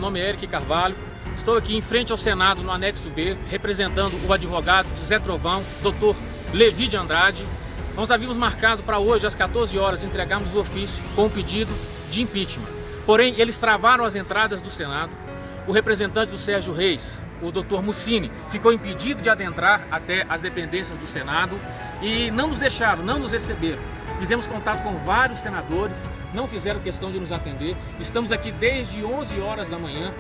nome é Eric Carvalho, estou aqui em frente ao Senado, no anexo B, representando o advogado de Zé Trovão, Dr. Levi de Andrade. Nós havíamos marcado para hoje, às 14 horas, entregarmos o ofício com o pedido de impeachment. Porém, eles travaram as entradas do Senado. O representante do Sérgio Reis, o Dr. Mussini, ficou impedido de adentrar até as dependências do Senado e não nos deixaram, não nos receberam. Fizemos contato com vários senadores, não fizeram questão de nos atender. Estamos aqui desde 11 horas da manhã,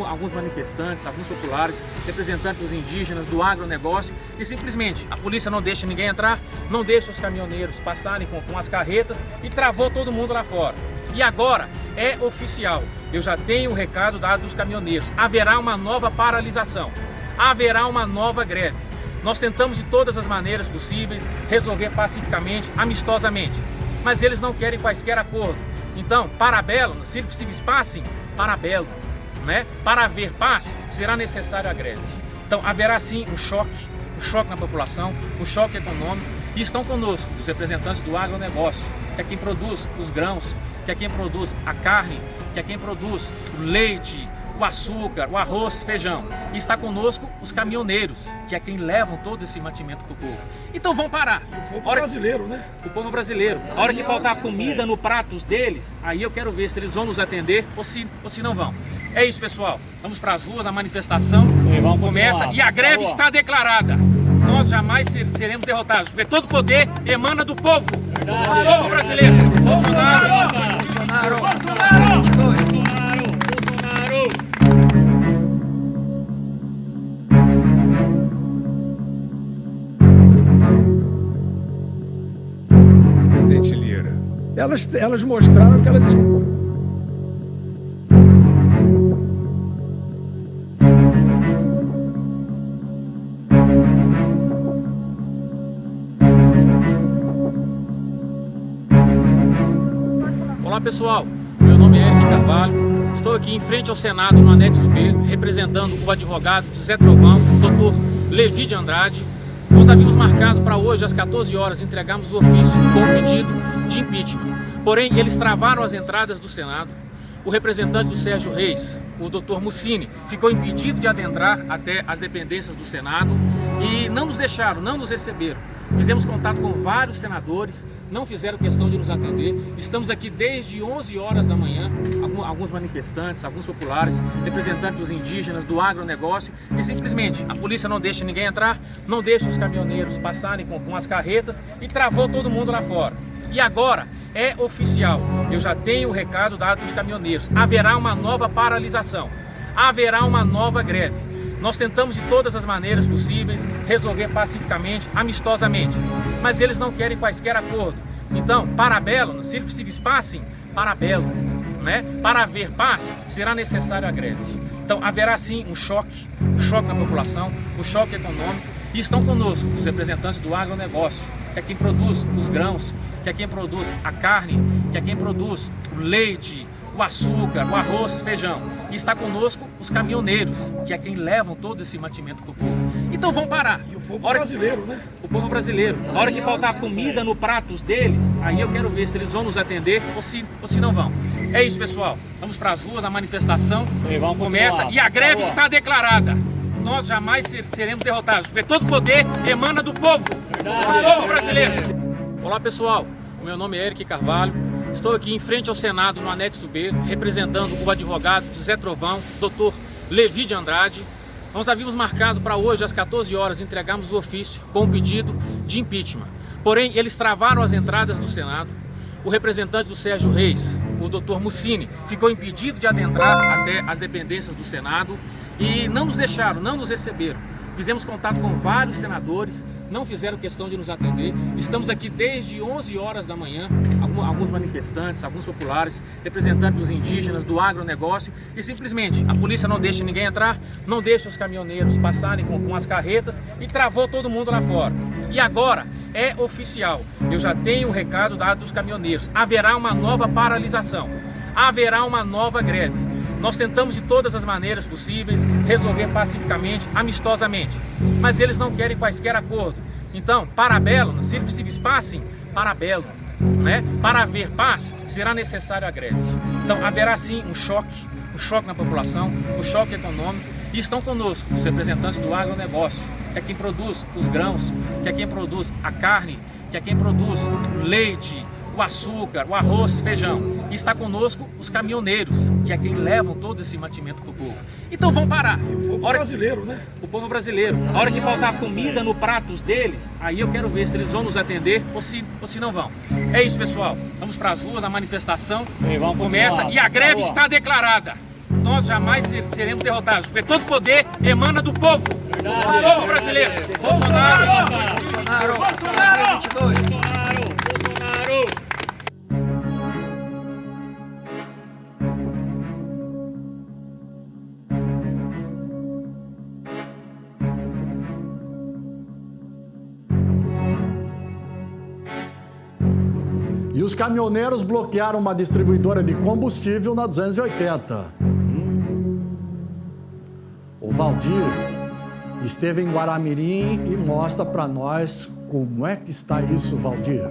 alguns manifestantes, alguns populares, representantes dos indígenas, do agronegócio, e simplesmente a polícia não deixa ninguém entrar, não deixa os caminhoneiros passarem com as carretas e travou todo mundo lá fora. E agora é oficial, eu já tenho o recado dado dos caminhoneiros, haverá uma nova paralisação, haverá uma nova greve. Nós tentamos de todas as maneiras possíveis resolver pacificamente, amistosamente, mas eles não querem quaisquer acordo. Então, para belo, se eles passem, para belo, né? Para haver paz, será necessária a greve. Então, haverá sim um choque na população, um choque econômico, e estão conosco os representantes do agronegócio, que é quem produz os grãos, que é quem produz a carne, que é quem produz o leite, o açúcar, o arroz, feijão. E está conosco os caminhoneiros, que é quem levam todo esse mantimento para o povo. Então vão parar. E o povo brasileiro, né? O povo brasileiro. A hora que faltar comida no pratos deles, aí eu quero ver se eles vão nos atender ou se não vão. É isso, pessoal. Vamos para as ruas, a manifestação começa e a greve está declarada. Nós jamais seremos derrotados, porque todo poder emana do povo. O povo brasileiro. Bolsonaro! Bolsonaro! Bolsonaro! Presidente Lira, elas mostraram que elas... Olá pessoal, meu nome é Eric Carvalho, estou aqui em frente ao Senado, no anexo B, representando o advogado de Zé Trovão, Dr. Levi de Andrade. Nós havíamos marcado para hoje, às 14 horas, entregarmos o ofício com o pedido de impeachment. Porém, eles travaram as entradas do Senado. O representante do Sérgio Reis, o Dr. Mussini, ficou impedido de adentrar até as dependências do Senado e não nos deixaram, não nos receberam. Fizemos contato com vários senadores, não fizeram questão de nos atender. Estamos aqui desde 11 horas da manhã, alguns manifestantes, alguns populares, representantes dos indígenas, do agronegócio, e simplesmente a polícia não deixa ninguém entrar, não deixa os caminhoneiros passarem com as carretas e travou todo mundo lá fora. E agora é oficial, eu já tenho o recado dado dos caminhoneiros, haverá uma nova paralisação, haverá uma nova greve. Nós tentamos de todas as maneiras possíveis resolver pacificamente, amistosamente, mas eles não querem quaisquer acordo. Então, para belo, se eles passem, para belo, né? Para haver paz, será necessária a greve. Então, haverá sim um choque na população, um choque econômico, e estão conosco os representantes do agronegócio, que é quem produz os grãos, que é quem produz a carne, que é quem produz o leite, o açúcar, o arroz, feijão. E está conosco os caminhoneiros, que é quem levam todo esse mantimento para o povo. Então vão parar. E o povo brasileiro, né? O povo brasileiro. A hora que faltar comida no pratos deles, aí eu quero ver se eles vão nos atender ou se não vão. É isso, pessoal. Vamos para as ruas, a manifestação começa e a greve está declarada. Nós jamais seremos derrotados, porque todo poder emana do povo. O povo brasileiro. Olá, pessoal. Meu nome é Eric Carvalho. Estou aqui em frente ao Senado, no anexo B, representando o advogado de Zé Trovão, Dr. Levi de Andrade. Nós havíamos marcado para hoje, às 14 horas, entregarmos o ofício com o pedido de impeachment. Porém, eles travaram as entradas do Senado. O representante do Sérgio Reis, o Dr. Mussini, ficou impedido de adentrar até as dependências do Senado e não nos deixaram, não nos receberam. Fizemos contato com vários senadores, não fizeram questão de nos atender. Estamos aqui desde 11 horas da manhã, alguns manifestantes, alguns populares, representantes dos indígenas, do agronegócio, e simplesmente a polícia não deixa ninguém entrar, não deixa os caminhoneiros passarem com as carretas e travou todo mundo lá fora. E agora é oficial, eu já tenho o recado dado dos caminhoneiros, haverá uma nova paralisação, haverá uma nova greve. Nós tentamos de todas as maneiras possíveis resolver pacificamente, amistosamente, mas eles não querem quaisquer acordo. Então, para belo, se eles passem, para belo, né? Para haver paz, será necessária a greve. Então, haverá sim um choque um choque na população, um choque econômico. E estão conosco os representantes do agronegócio, que é quem produz os grãos, que é quem produz a carne, que é quem produz o leite, o açúcar, o arroz, feijão. E está conosco os caminhoneiros, que é quem levam todo esse mantimento para o povo. Então vão parar. E o povo brasileiro, né? O povo brasileiro. A hora que faltar comida no pratos deles, aí eu quero ver se eles vão nos atender ou se não vão. É isso, pessoal. Vamos para as ruas, a manifestação começa e a greve está declarada. Nós jamais seremos derrotados, porque todo poder emana do povo. O povo brasileiro. Bolsonaro! Bolsonaro! Bolsonaro! E os caminhoneiros bloquearam uma distribuidora de combustível na 280. O Valdir esteve em Guaramirim e mostra para nós como é que está isso, Valdir.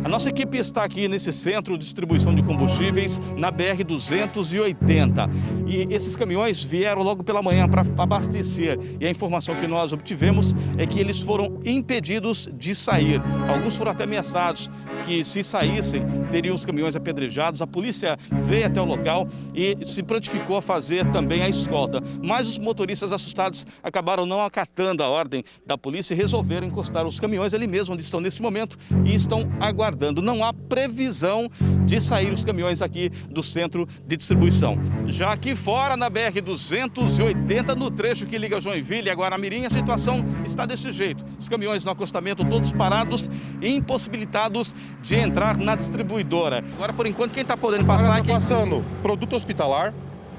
A nossa equipe está aqui nesse centro de distribuição de combustíveis na BR-280. E esses caminhões vieram logo pela manhã para abastecer. E a informação que nós obtivemos é que eles foram impedidos de sair. Alguns foram até ameaçados que, se saíssem, teriam os caminhões apedrejados. A polícia veio até o local e se prontificou a fazer também a escolta. Mas os motoristas assustados acabaram não acatando a ordem da polícia e resolveram encostar os caminhões ali mesmo onde estão nesse momento e estão aguardando. Não há previsão de sair os caminhões aqui do centro de distribuição. Já aqui fora, na BR-280, no trecho que liga Joinville e Guaramirim, a situação está desse jeito. Os caminhões no acostamento todos parados e impossibilitados de entrar na distribuidora. Agora, por enquanto, quem está podendo passar aqui? Passando produto hospitalar,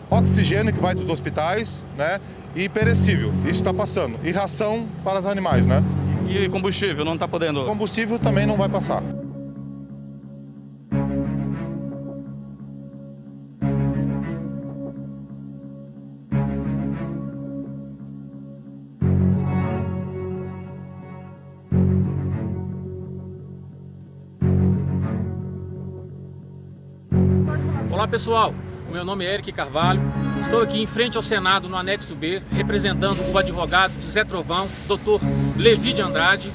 oxigênio que vai dos hospitais, né? E perecível, isso está passando. E ração para os animais, né? E combustível, não está podendo? Combustível também não vai passar. Olá, pessoal, o meu nome é Eric Carvalho, estou aqui em frente ao Senado, no anexo B, representando o advogado de Zé Trovão, Dr. Levi de Andrade.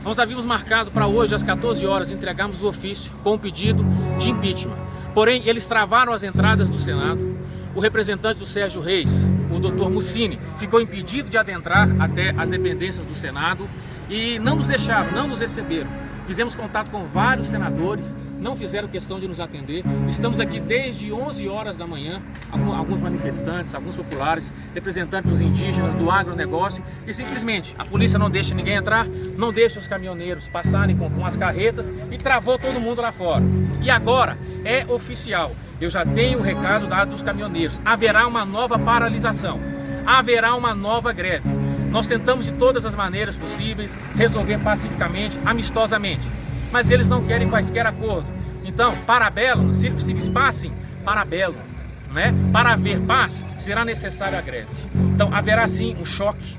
Nós havíamos marcado para hoje, às 14 horas, entregarmos o ofício com o pedido de impeachment. Porém, eles travaram as entradas do Senado. O representante do Sérgio Reis, o Dr. Mussini, ficou impedido de adentrar até as dependências do Senado e não nos deixaram, não nos receberam. Fizemos contato com vários senadores, não fizeram questão de nos atender. Estamos aqui desde 11 horas da manhã, alguns manifestantes, alguns populares, representantes dos indígenas, do agronegócio, e simplesmente a polícia não deixa ninguém entrar, não deixa os caminhoneiros passarem com as carretas e travou todo mundo lá fora. E agora é oficial, eu já tenho o recado dado dos caminhoneiros, haverá uma nova paralisação, haverá uma nova greve. Nós tentamos de todas as maneiras possíveis resolver pacificamente, amistosamente, mas eles não querem quaisquer acordo. Então, para bellum, se passem, para bellum, né? Para haver paz, será necessária a greve. Então, haverá sim um choque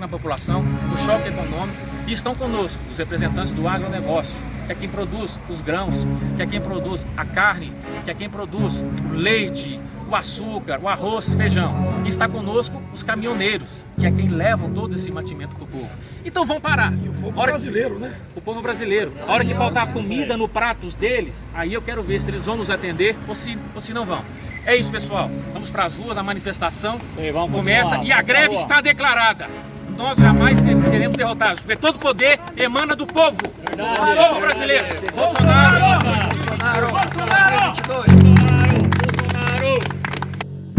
na população, um choque econômico, e estão conosco os representantes do agronegócio, que é quem produz os grãos, que é quem produz a carne, que é quem produz o leite, o açúcar, o arroz, feijão. E está conosco os caminhoneiros, que é quem levam todo esse mantimento para o povo. Então vão parar. E o povo brasileiro, né? O povo brasileiro. A hora que faltar comida no pratos deles, aí eu quero ver se eles vão nos atender ou se não vão. É isso, pessoal. Vamos para as ruas, a manifestação começa e a greve está declarada. Nós jamais seremos derrotados, porque todo poder emana do povo. O povo brasileiro. Bolsonaro!